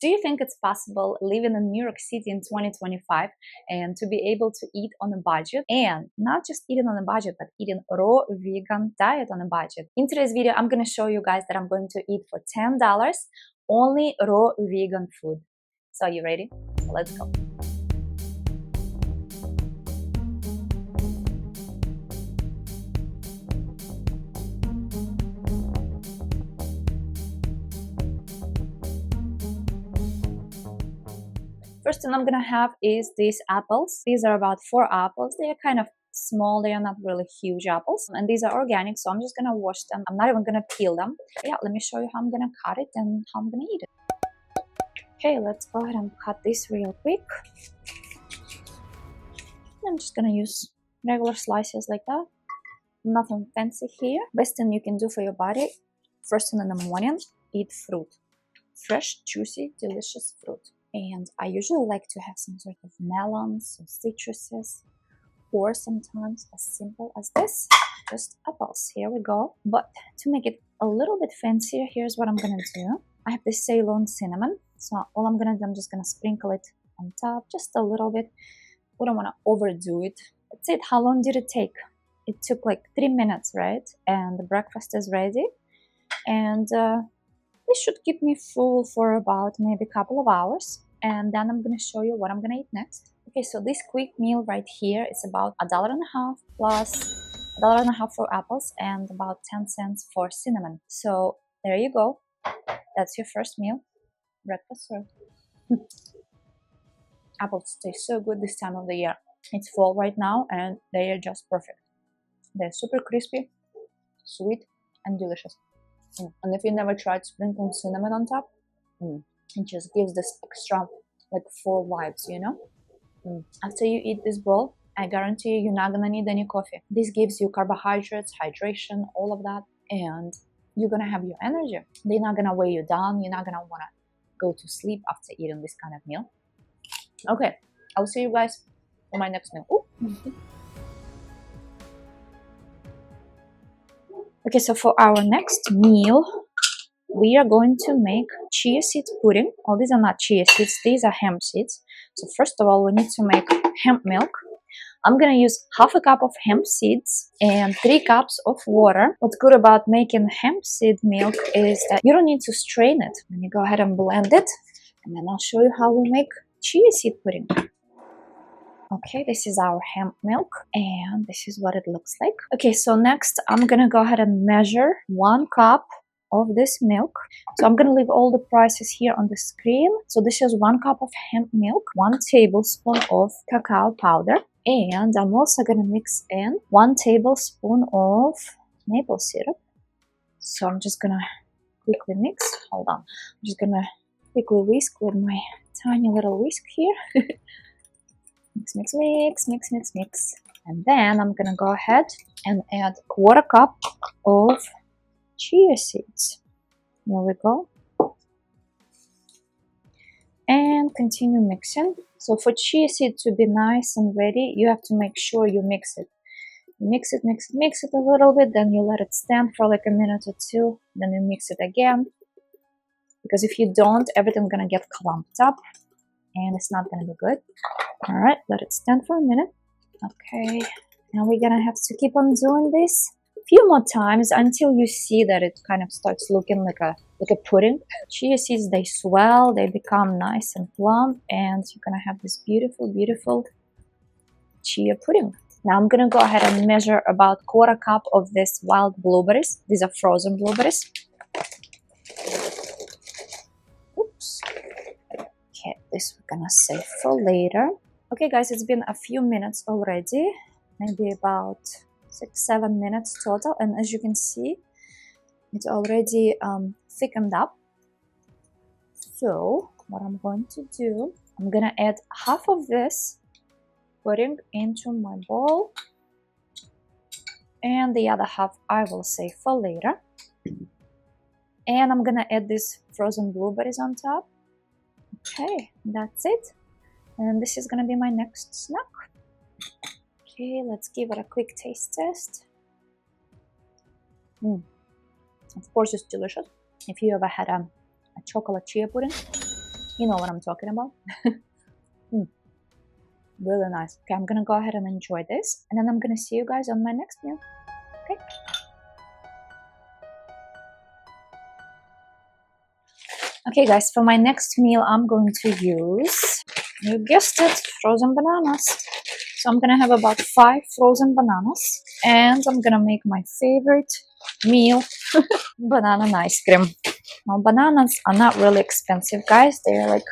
Do you think it's possible living in New York City in 2025 and to be able to eat on a budget, and not just eating on a budget, but eating raw vegan diet on a budget? In today's video, I'm going to show you guys that I'm going to eat for $10 only raw vegan food. So are you ready? Let's go. First thing I'm gonna have is these apples. These are about 4 apples. They are kind of small, they are not really huge apples, and these are organic, so I'm just gonna wash them. I'm not even gonna peel them. Yeah, let me show you how I'm gonna cut it and how I'm gonna eat it. Okay, let's go ahead and cut this real quick. I'm just gonna use regular slices like that. Nothing fancy here. Best thing you can do for your body, first thing in the morning, eat fruit. Fresh, juicy, delicious fruit. And I usually like to have some sort of melons or citruses, or sometimes as simple as this, just apples. Here we go. But to make it a little bit fancier, here's what I'm gonna do. I have this Ceylon cinnamon, so all I'm gonna do, I'm just gonna sprinkle it on top, just a little bit. We don't want to overdo it. That's it. How long did it take? It took like 3 minutes, right? And the breakfast is ready. And this should keep me full for about maybe a couple of hours, and then I'm going to show you what I'm going to eat next. Okay, so this quick meal right here is about $1.50 plus $1.50 for apples and about 10 cents for cinnamon. So there you go. That's your first meal. Breakfast served. Apples taste so good this time of the year. It's fall right now and they are just perfect. They're super crispy, sweet, and delicious. And if you never tried sprinkling cinnamon on top, it just gives this extra like fall vibes, you know. After you eat this bowl, I guarantee you, you're not gonna need any coffee. This gives you carbohydrates, hydration, all of that, and you're gonna have your energy. They're not gonna weigh you down. You're not gonna wanna go to sleep after eating this kind of meal. Okay, I'll see you guys for my next meal. Okay, so for our next meal, we are going to make chia seed pudding. Oh, these are not chia seeds, these are hemp seeds. So first of all, we need to make hemp milk. I'm gonna use half a cup of hemp seeds and 3 cups of water. What's good about making hemp seed milk is that you don't need to strain it. Let me go ahead and blend it, and then I'll show you how we make chia seed pudding. Okay, this is our hemp milk, and this is what it looks like. Okay, so next I'm gonna go ahead and measure 1 cup of this milk. So I'm gonna leave all the prices here on the screen. So this is 1 cup of hemp milk, 1 tablespoon of cacao powder, and I'm also gonna mix in 1 tablespoon of maple syrup. So I'm just gonna quickly mix. Hold on. I'm just gonna quickly whisk with my tiny little whisk here. Mix, mix, mix, mix, mix, mix. And then I'm gonna go ahead and add 1/4 cup of chia seeds. Here we go. And continue mixing. So for chia seed to be nice and ready, you have to make sure you mix it. Mix it, mix it, mix it a little bit, then you let it stand for like a minute or two, then you mix it again. Because if you don't, everything's gonna get clumped up and it's not gonna be good. Alright, let it stand for a minute. Okay, now we're gonna have to keep on doing this a few more times until you see that it kind of starts looking like a pudding. Chia seeds, they swell, they become nice and plump, and you're gonna have this beautiful, beautiful chia pudding. Now I'm gonna go ahead and measure about 1/4 cup of this wild blueberries. These are frozen blueberries. Oops. Okay, this we're gonna save for later. Okay guys, it's been a few minutes already, maybe about 6-7 minutes total, and as you can see, it's already thickened up. So what I'm going to do, I'm gonna add half of this pudding into my bowl, and the other half I will save for later. And I'm gonna add these frozen blueberries on top. Okay, that's it. And this is gonna be my next snack. Okay, let's give it a quick taste test. Of course, it's delicious. If you ever had a chocolate chia pudding, You know what I'm talking about. Really nice. Okay, I'm gonna go ahead and enjoy this, and then I'm gonna see you guys on my next meal. Okay. Okay guys, for my next meal I'm going to use, you guessed it, frozen bananas. So I'm gonna have about 5 frozen bananas, and I'm gonna make my favorite meal, banana and ice cream. Now bananas are not really expensive, guys. They're like,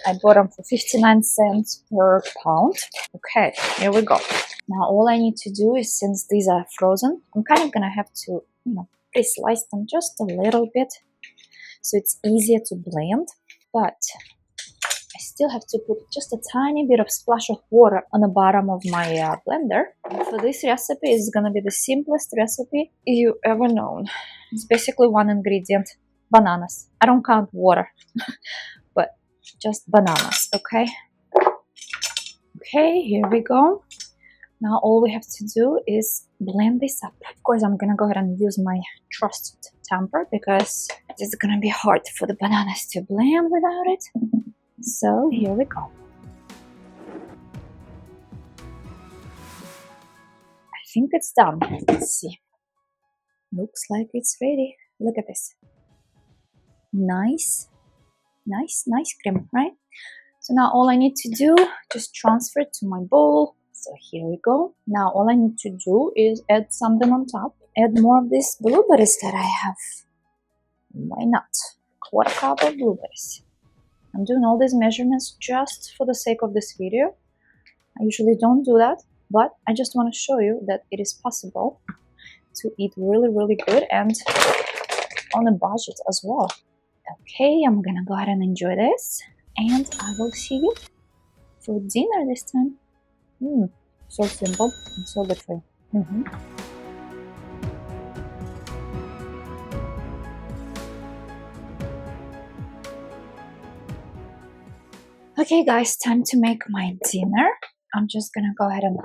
I bought them for 59 cents per pound. Okay, here we go. Now all I need to do is, since these are frozen, I'm kind of gonna have to, pre-slice them just a little bit so it's easier to blend, but I still have to put just a tiny bit of splash of water on the bottom of my blender. And for this recipe, it's gonna be the simplest recipe you ever known. It's basically one ingredient, bananas. I don't count water, but just bananas, okay? Okay, here we go. Now all we have to do is blend this up. Of course, I'm gonna go ahead and use my trusted tamper because it's gonna be hard for the bananas to blend without it. So here we go. I think it's done. Let's see. Looks like it's ready. Look at this. Nice cream, right? So now all I need to do, just transfer it to my bowl. So here we go. Now all I need to do is add something on top. Add more of these blueberries that I have. Why not? Quarter cup of blueberries. I'm doing all these measurements just for the sake of this video. I usually don't do that, but I just want to show you that it is possible to eat really, really good and on a budget as well. Okay, I'm gonna go ahead and enjoy this, and I will see you for dinner this time. So simple and so good for you. Okay guys, time to make my dinner. I'm just gonna go ahead and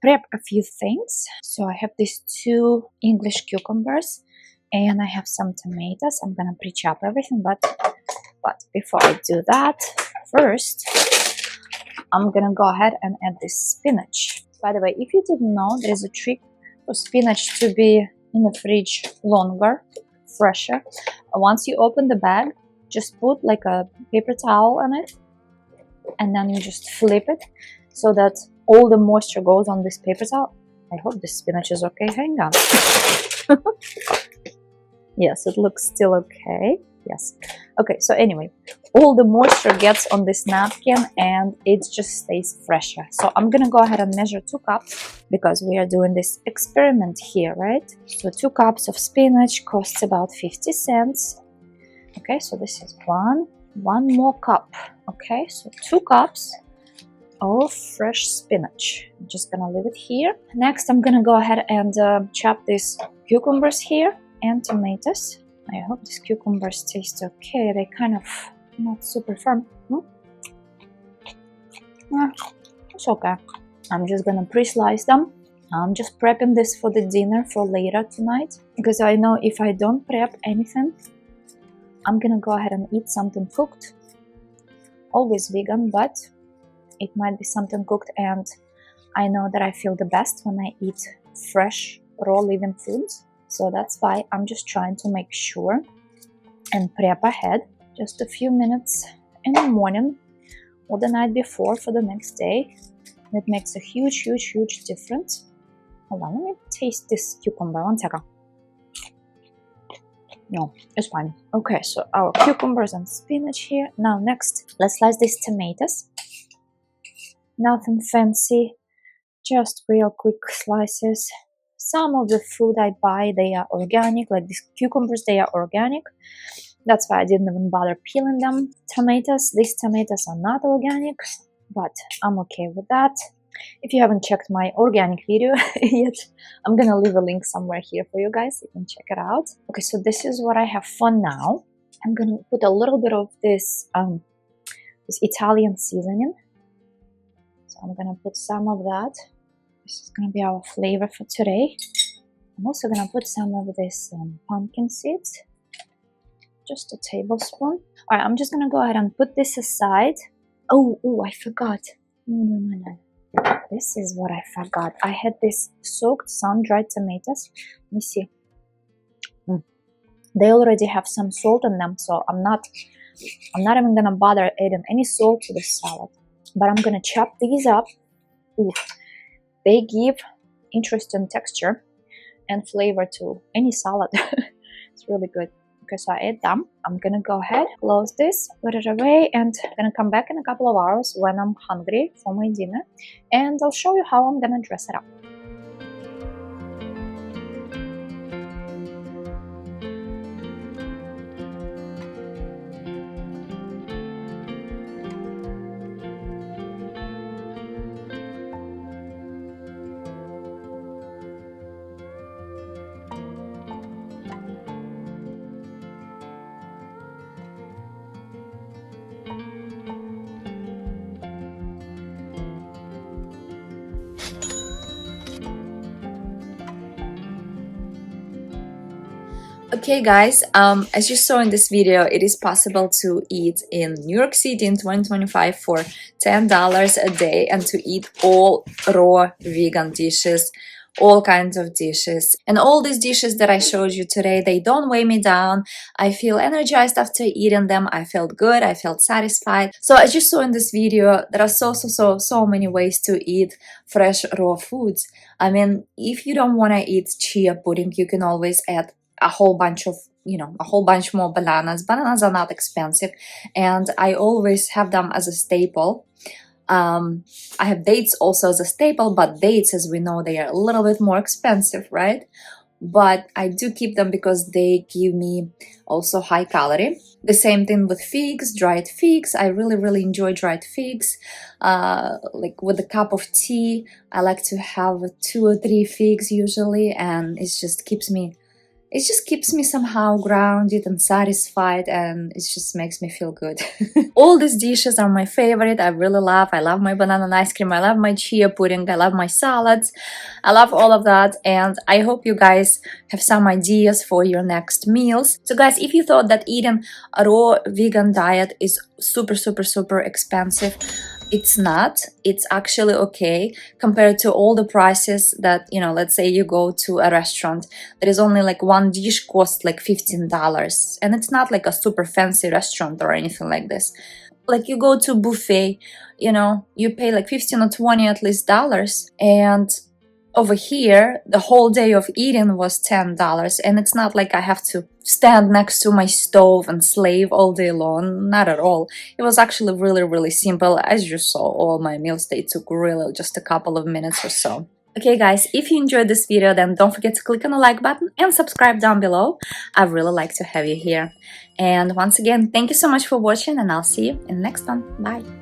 prep a few things. So I have these 2 English cucumbers and I have some tomatoes. I'm gonna pre-chop everything, but before I do that, first I'm gonna go ahead and add this spinach. By the way, if you didn't know, there's a trick for spinach to be in the fridge longer, fresher. Once you open the bag, just put like a paper towel on it, and then you just flip it so that all the moisture goes on this paper towel. I hope this spinach is okay. Hang on. Yes, it looks still okay. Yes. Okay, so anyway, all the moisture gets on this napkin and it just stays fresher. So I'm gonna go ahead and measure 2 cups because we are doing this experiment here, right? So 2 cups of spinach costs about 50 cents. Okay, so this is one more cup. Okay, so 2 cups of fresh spinach. I'm just gonna leave it here. Next, I'm gonna go ahead and chop these cucumbers here and tomatoes. I hope these cucumbers taste okay. They kind of not super firm. It's okay. I'm just gonna pre-slice them. I'm just prepping this for the dinner for later tonight because I know if I don't prep anything, I'm gonna go ahead and eat something cooked. Always vegan, but it might be something cooked, and I know that I feel the best when I eat fresh, raw living foods. So that's why I'm just trying to make sure and prep ahead just a few minutes in the morning or the night before for the next day. It makes a huge difference. Hold on, let me taste this cucumber. 1 second. No, it's fine. Okay, so our cucumbers and spinach here. Now next, let's slice these tomatoes. Nothing fancy, just real quick slices. Some of the fruit I buy, they are organic, like these cucumbers, they are organic. That's why I didn't even bother peeling them. Tomatoes, these tomatoes are not organic, but I'm okay with that. If you haven't checked my organic video yet, I'm gonna leave a link somewhere here for you guys. You can check it out. Okay, so this is what I have for now. I'm gonna put a little bit of this Italian seasoning. So I'm gonna put some of that. This is gonna be our flavor for today. I'm also gonna put some of this pumpkin seeds, just a tablespoon. All right, I'm just gonna go ahead and put this aside. Oh, I forgot. No. This is what I forgot. I had this soaked sun-dried tomatoes. Let me see. They already have some salt in them, so I'm not even gonna bother adding any salt to the salad. But I'm gonna chop these up. Ooh, they give interesting texture and flavor to any salad. It's really good. Okay, so I add them. I'm gonna go ahead, close this, put it away, and I'm gonna come back in a couple of hours when I'm hungry for my dinner, and I'll show you how I'm gonna dress it up. Okay guys, as you saw in this video, it is possible to eat in New York City in 2025 for $10 a day and to eat all raw vegan dishes, all kinds of dishes. And all these dishes that I showed you today, they don't weigh me down. I feel energized after eating them. I felt good. I felt satisfied. So as you saw in this video, there are so many ways to eat fresh raw foods. I mean, if you don't want to eat chia pudding, you can always add a whole bunch more bananas. Bananas are not expensive, and I always have them as a staple. I have dates also as a staple, but dates, as we know, they are a little bit more expensive, right? But I do keep them because they give me also high calorie. The same thing with figs, dried figs. I really enjoy dried figs. Like with a cup of tea, I like to have 2 or 3 figs usually, and it just keeps me somehow grounded and satisfied, and it just makes me feel good. All these dishes are my favorite. I love my banana and ice cream. I love my chia pudding. I love my salads. I love all of that, and I hope you guys have some ideas for your next meals. So guys, if you thought that eating a raw vegan diet is super expensive, it's not. It's actually okay compared to all the prices that, you know, let's say you go to a restaurant. There is only like one dish costs like $15, and it's not like a super fancy restaurant or anything like this. Like you go to a buffet, you know, you pay like 15 or 20 at least dollars, and over here the whole day of eating was $10, and it's not like I have to stand next to my stove and slave all day long. Not at all. It was actually really simple. As you saw, all my meals, they took really just a couple of minutes or so. Okay guys, if you enjoyed this video, then don't forget to click on the like button and subscribe down below. I'd really like to have you here. And once again, thank you so much for watching, and I'll see you in the next one. Bye.